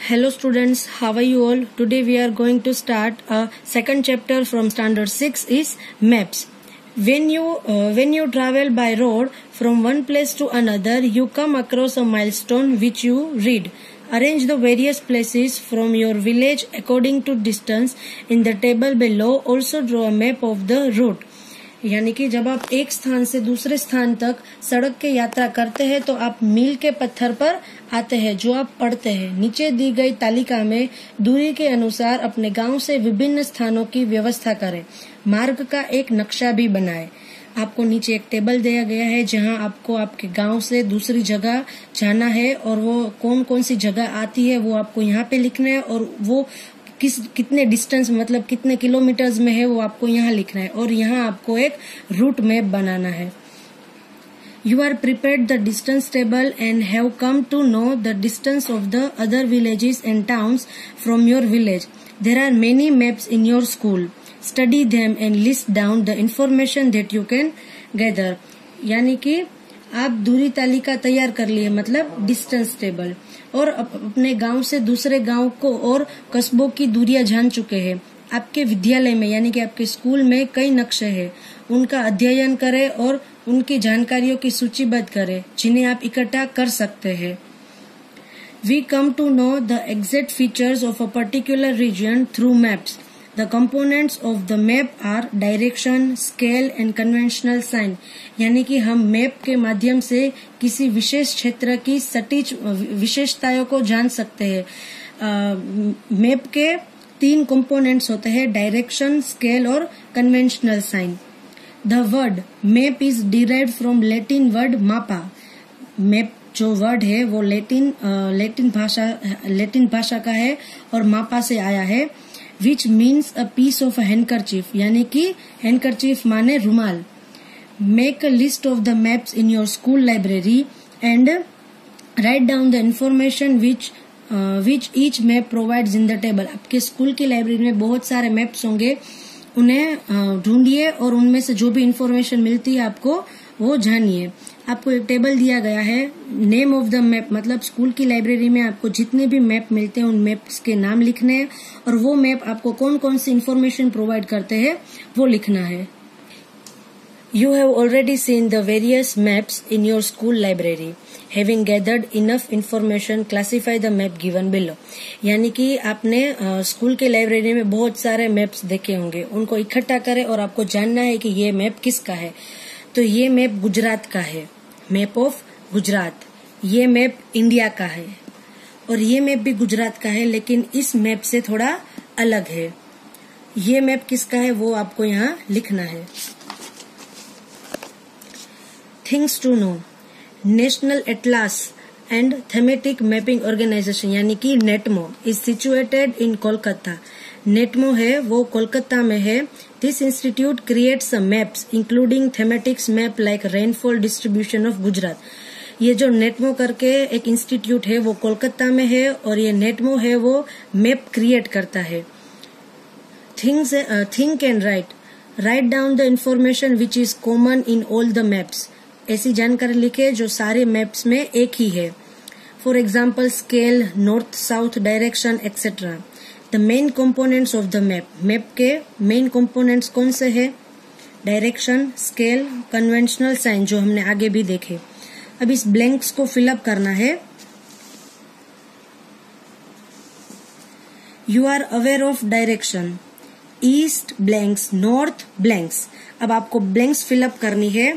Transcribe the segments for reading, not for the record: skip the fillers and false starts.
Hello students, how are you all? Today we are going to start a second chapter from standard 6 is maps. When you travel by road from one place to another, you come across a milestone which you read. Arrange the various places from your village according to distance in the table below. Also draw a map of the route. यानी कि जब आप एक स्थान से दूसरे स्थान तक सड़क के यात्रा करते हैं तो आप मील के पत्थर पर आते हैं जो आप पढ़ते हैं। नीचे दी गई तालिका में दूरी के अनुसार अपने गांव से विभिन्न स्थानों की व्यवस्था करें। मार्ग का एक नक्शा भी बनाएं। आपको नीचे एक टेबल दिया गया है जहां आपको आपके गांव से दूसरी जगह जाना है और वो कौन कौन सी जगह आती है वो आपको यहाँ पे लिखना है और वो कितने डिस्टेंस मतलब कितने किलोमीटर्स में है वो आपको यहाँ लिखना है और यहाँ आपको एक रूट मैप बनाना है। You are prepared the distance table and have come to know the distance of the other villages and towns from your village. There are many maps in your school. Study them and list down the information that you can gather. यानी कि आप दूरी तालिका तैयार कर लिए मतलब distance table और अपने गांव से दूसरे गांव को और कस्बों की दूरियां जान चुके हैं। आपके विद्यालय में यानी कि आपके स्कूल में कई नक्शे हैं, उनका अध्ययन करें और उनकी जानकारियों की सूचीबद्ध करें जिन्हें आप इकट्ठा कर सकते हैं। We come to know the exact features of a particular region through maps. The components of the map are direction, scale and conventional sign. यानी कि हम मैप के माध्यम से किसी विशेष क्षेत्र की सटीक विशेषताओं को जान सकते हैं। मैप के 3 कंपोनेंट्स होते हैं, डायरेक्शन, स्केल और conventional sign. The word map is derived from Latin word मापा। मैप जो वर्ड है वो लैटिन भाषा का है और मापा से आया है। Which means a piece of a handkerchief, यानी कि handkerchief माने रुमाल। Make a list of the maps in your school library and write down the information which each map provides in the table. आपके स्कूल की library में बहुत सारे maps होंगे, उन्हें ढूंढिए और उनमें से जो भी इंफॉर्मेशन मिलती है आपको वो जानिए। आपको एक टेबल दिया गया है, नेम ऑफ द मैप मतलब स्कूल की लाइब्रेरी में आपको जितने भी मैप मिलते हैं उन मैप्स के नाम लिखने हैं और वो मैप आपको कौन कौन सी इंफॉर्मेशन प्रोवाइड करते हैं वो लिखना है। You have already seen the various maps in your school library. Having gathered enough information, classify the map given below. यानी कि आपने स्कूल के लाइब्रेरी में बहुत सारे मैप्स देखे होंगे, उनको इकट्ठा करें और आपको जानना है कि ये मैप किसका है। तो ये मैप गुजरात का है, मैप ऑफ गुजरात। ये मैप इंडिया का है और ये मैप भी गुजरात का है लेकिन इस मैप से थोड़ा अलग है। ये मैप किसका है वो आपको यहाँ लिखना है। Things to know, national atlas and thematic mapping organisation यानी कि NATMO is situated in Kolkata. NATMO है वो कोलकाता में है। This institute creates maps including thematics map like rainfall distribution of Gujarat. ये जो नेटमो करके एक इंस्टीट्यूट है वो कोलकाता में है और ये नेटमो है वो मैप क्रिएट करता है। Think and write down the information which is common in all the maps. ऐसी जानकारी लिखे जो सारे मैप्स में एक ही है। For example scale, north south direction etcetera. The main components of the map, map के मेन कंपोनेंट्स कौन से है? डायरेक्शन, स्केल, कन्वेंशनल साइन जो हमने आगे भी देखे। अब इस ब्लैंक्स को फिलअप करना है। You are aware of direction, east blanks, north blanks. अब आपको ब्लैंक्स फिलअप करनी है,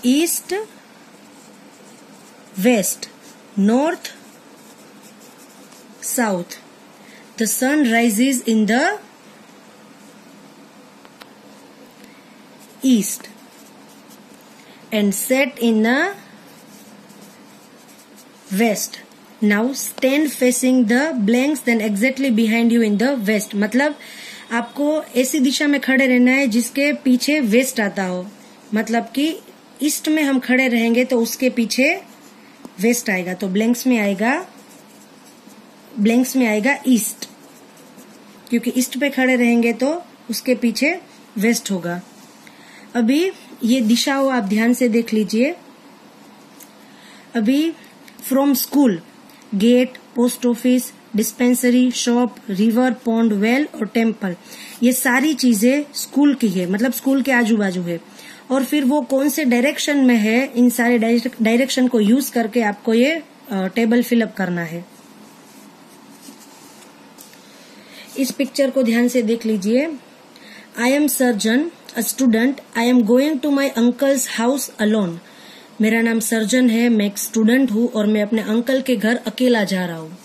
east, west, north, south. The sun rises in the east and set in the west. Now stand facing the blanks then exactly behind you in the west. मतलब आपको ऐसी दिशा में खड़े रहना है जिसके पीछे वेस्ट आता हो। मतलब कि ईस्ट में हम खड़े रहेंगे तो उसके पीछे वेस्ट आएगा, तो ब्लैंक्स में आएगा ईस्ट, क्योंकि ईस्ट पे खड़े रहेंगे तो उसके पीछे वेस्ट होगा। अभी ये दिशाओं आप ध्यान से देख लीजिए। अभी from school, gate, post office, dispensary, shop, river, pond, well और टेम्पल, ये सारी चीजें स्कूल की है, मतलब स्कूल के आजू बाजू है। और फिर वो कौन से डायरेक्शन में है, इन सारे डायरेक्शन को यूज करके आपको ये टेबल फिलअप करना है। इस पिक्चर को ध्यान से देख लीजिए। I am Sarjan, a student, I am going to my uncle's house alone. मेरा नाम सर्जन है, मैं एक स्टूडेंट हूँ और मैं अपने अंकल के घर अकेला जा रहा हूँ।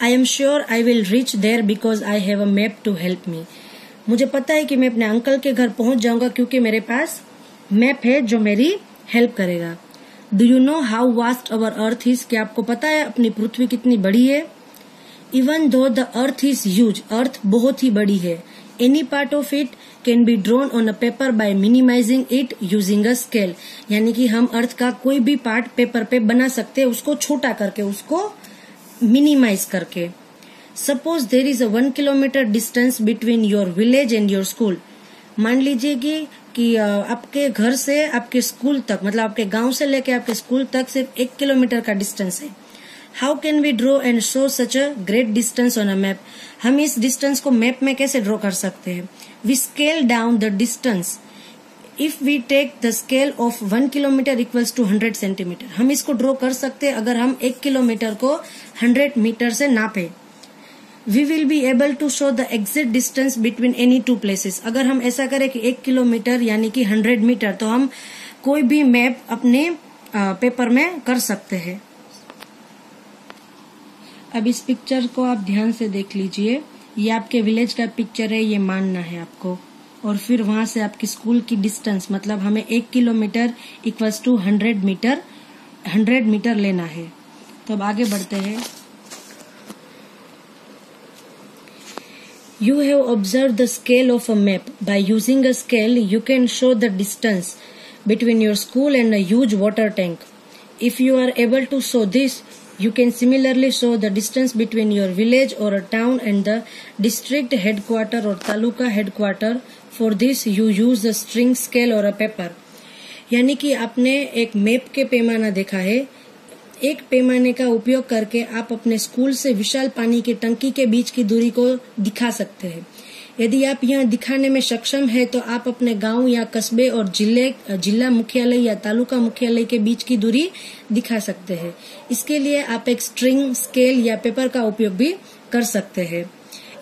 I am sure I will reach there because I have a map to help me. मुझे पता है कि मैं अपने अंकल के घर पहुंच जाऊंगा क्योंकि मेरे पास मैप है जो मेरी हेल्प करेगा। Do you know how vast our earth is? क्या आपको पता है अपनी पृथ्वी कितनी बड़ी है? Even though the earth is huge, earth बहुत ही बड़ी है। Any part of it can be drawn on a paper by minimising it using a scale. यानी कि हम अर्थ का कोई भी पार्ट पेपर पे बना सकते हैं, उसको छोटा करके, उसको मिनिमाइज करके। Suppose there is a 1 kilometre distance between your village and your school. मान लीजिए कि आपके घर से आपके स्कूल तक, मतलब आपके गांव से लेके आपके स्कूल तक सिर्फ 1 किलोमीटर का डिस्टेंस है। How can we draw and show such a great distance on a map? हम इस डिस्टेंस को मैप में कैसे ड्रॉ कर सकते हैं? We scale down the distance. If we take the scale of 1 kilometre equals to 100 centimetre. हम इसको ड्रॉ कर सकते हैं अगर हम 1 किलोमीटर को 100 मीटर से नापे। We will be able to show the exact distance between any two places. अगर हम ऐसा करें कि 1 किलोमीटर यानी कि 100 मीटर, तो हम कोई भी मैप अपने पेपर में कर सकते हैं। अब इस पिक्चर को आप ध्यान से देख लीजिए। ये आपके विलेज का पिक्चर है, ये मानना है आपको। और फिर वहां से आपकी स्कूल की डिस्टेंस, मतलब हमें 1 किलोमीटर इक्वल्स टू 100 मीटर लेना है। तो अब आगे बढ़ते हैं। You have observed the scale of a map. By using a scale, you can show the distance between your school and a huge water tank. If you are able to show this, you can similarly show the distance between your village or a town and the district headquarter or taluka headquarter. For this, you use a string scale or a paper. यानी कि आपने एक map के पैमाना देखा है। एक पैमाने का उपयोग करके आप अपने स्कूल से विशाल पानी की टंकी के बीच की दूरी को दिखा सकते हैं। यदि आप यह दिखाने में सक्षम है तो आप अपने गांव या कस्बे और जिला मुख्यालय या तालुका मुख्यालय के बीच की दूरी दिखा सकते हैं। इसके लिए आप एक स्ट्रिंग, स्केल या पेपर का उपयोग भी कर सकते हैं।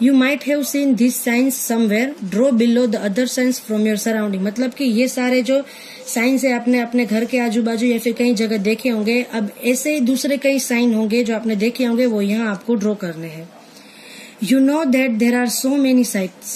You might have seen these signs somewhere. Draw below the other signs from your surrounding. मतलब कि ये सारे जो साइंस है आपने अपने घर के आजू बाजू या फिर कई जगह देखे होंगे। अब ऐसे ही दूसरे कई साइन होंगे जो आपने देखे होंगे, वो यहाँ आपको ड्रॉ करने हैं। You know that there are so many sites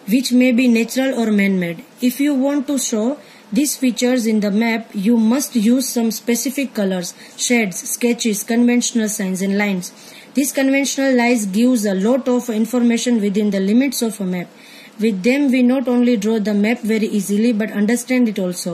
which may be natural or man-made. If you want to show these features in the map, you must use some specific colors, shades, sketches, conventional signs and lines. This conventional lines gives a lot of information within the limits of a map. With them, we not only draw the map very easily but understand it also.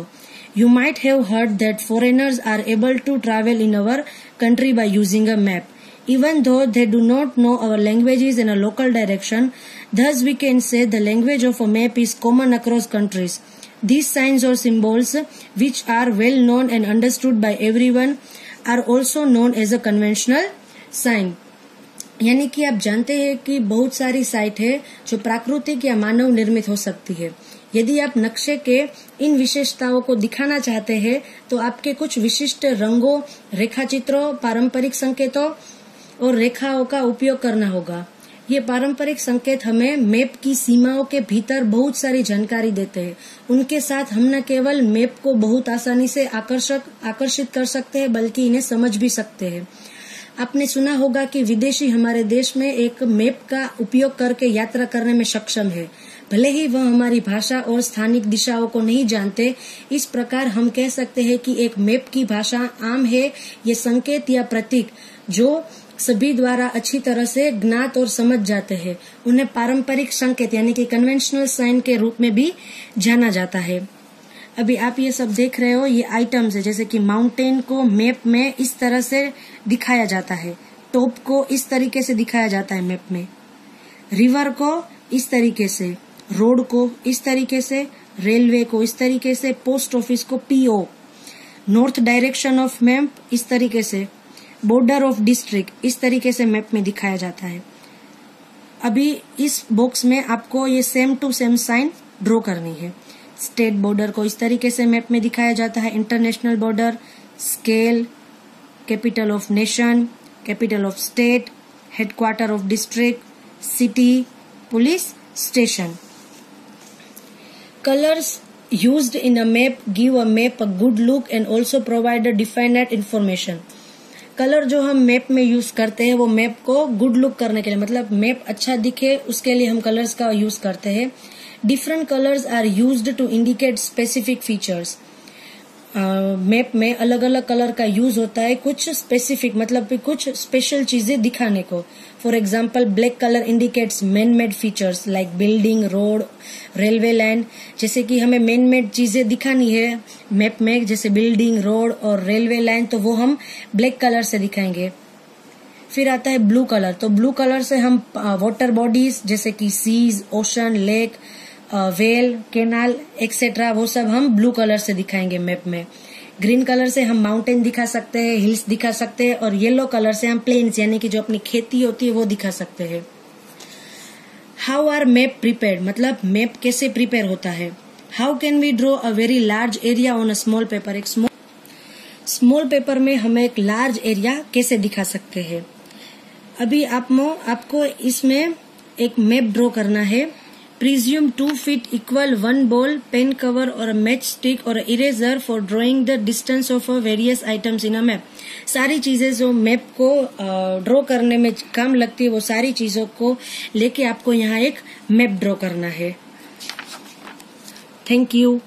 You might have heard that foreigners are able to travel in our country by using a map, even though they do not know our languages in a local direction. Thus, we can say the language of a map is common across countries. These signs or symbols, which are well known and understood by everyone, are also known as a conventional sign. यानी कि आप जानते हैं कि बहुत सारी site है जो प्राकृतिक या मानव निर्मित हो सकती है। यदि आप नक्शे के इन विशेषताओं को दिखाना चाहते हैं तो आपके कुछ विशिष्ट रंगों, रेखाचित्रों, पारंपरिक संकेतों और रेखाओं का उपयोग करना होगा। ये पारंपरिक संकेत हमें मैप की सीमाओं के भीतर बहुत सारी जानकारी देते हैं। उनके साथ हम न केवल मैप को बहुत आसानी से आकर्षित कर सकते हैं बल्कि इन्हें समझ भी सकते हैं। आपने सुना होगा कि विदेशी हमारे देश में एक मैप का उपयोग करके यात्रा करने में सक्षम है, भले ही वह हमारी भाषा और स्थानिक दिशाओं को नहीं जानते। इस प्रकार हम कह सकते हैं कि एक मैप की भाषा आम है। ये संकेत या प्रतीक जो सभी द्वारा अच्छी तरह से ज्ञात और समझ जाते हैं, उन्हें पारंपरिक संकेत यानी कि कन्वेंशनल साइन के रूप में भी जाना जाता है। अभी आप ये सब देख रहे हो, ये आइटम्स है। जैसे कि माउंटेन को मैप में इस तरह से दिखाया जाता है, टॉप को इस तरीके से दिखाया जाता है मैप में, रिवर को इस तरीके से, रोड को इस तरीके से, रेलवे को इस तरीके से, पोस्ट ऑफिस को PO, north direction of map इस तरीके से, बॉर्डर ऑफ डिस्ट्रिक्ट इस तरीके से मैप में दिखाया जाता है। अभी इस बॉक्स में आपको ये same to same sign draw करनी है। स्टेट बॉर्डर को इस तरीके से मैप में दिखाया जाता है, international border, scale, capital of nation, capital of state, headquarter of district, city, police station. Colours used in a map give a map a good look and also provide a definite information। Colour जो हम map में use करते हैं वो map को good look करने के लिए, मतलब मैप अच्छा दिखे उसके लिए हम कलर्स का यूज करते हैं। Different colours are used to indicate specific features. Map में अलग अलग कलर का यूज होता है कुछ स्पेसिफिक, मतलब कुछ स्पेशल चीजें दिखाने को। For example black colour indicates man made features like building, road, railway line. जैसे कि हमें मैन मेड चीजें दिखानी है मैप में, जैसे बिल्डिंग, रोड और रेलवे लाइन, तो वो हम ब्लैक कलर से दिखाएंगे। फिर आता है ब्लू कलर, तो ब्लू कलर से हम वाटर बॉडीज जैसे कि seas, ocean, lake, well, canal etcetera वो सब हम ब्लू कलर से दिखाएंगे मैप में। ग्रीन कलर से हम माउंटेन दिखा सकते हैं, हिल्स दिखा सकते हैं, और येलो कलर से हम प्लेन्स यानी कि जो अपनी खेती होती है वो दिखा सकते हैं। हाउ आर मैप प्रिपेयर्ड, मतलब मैप कैसे प्रिपेयर होता है। How can we draw a very large area on a small paper. एक स्मॉल पेपर में हम एक लार्ज एरिया कैसे दिखा सकते हैं। अभी आपको इसमें एक मैप ड्रॉ करना है। Presume 2 feet equal 1 ball, pen cover or a matchstick or a eraser for drawing the distance of various items in a map। सारी चीजें जो मैप को ड्रॉ करने में काम लगती है वो सारी चीजों को लेके आपको यहाँ एक मैप ड्रॉ करना है। Thank you.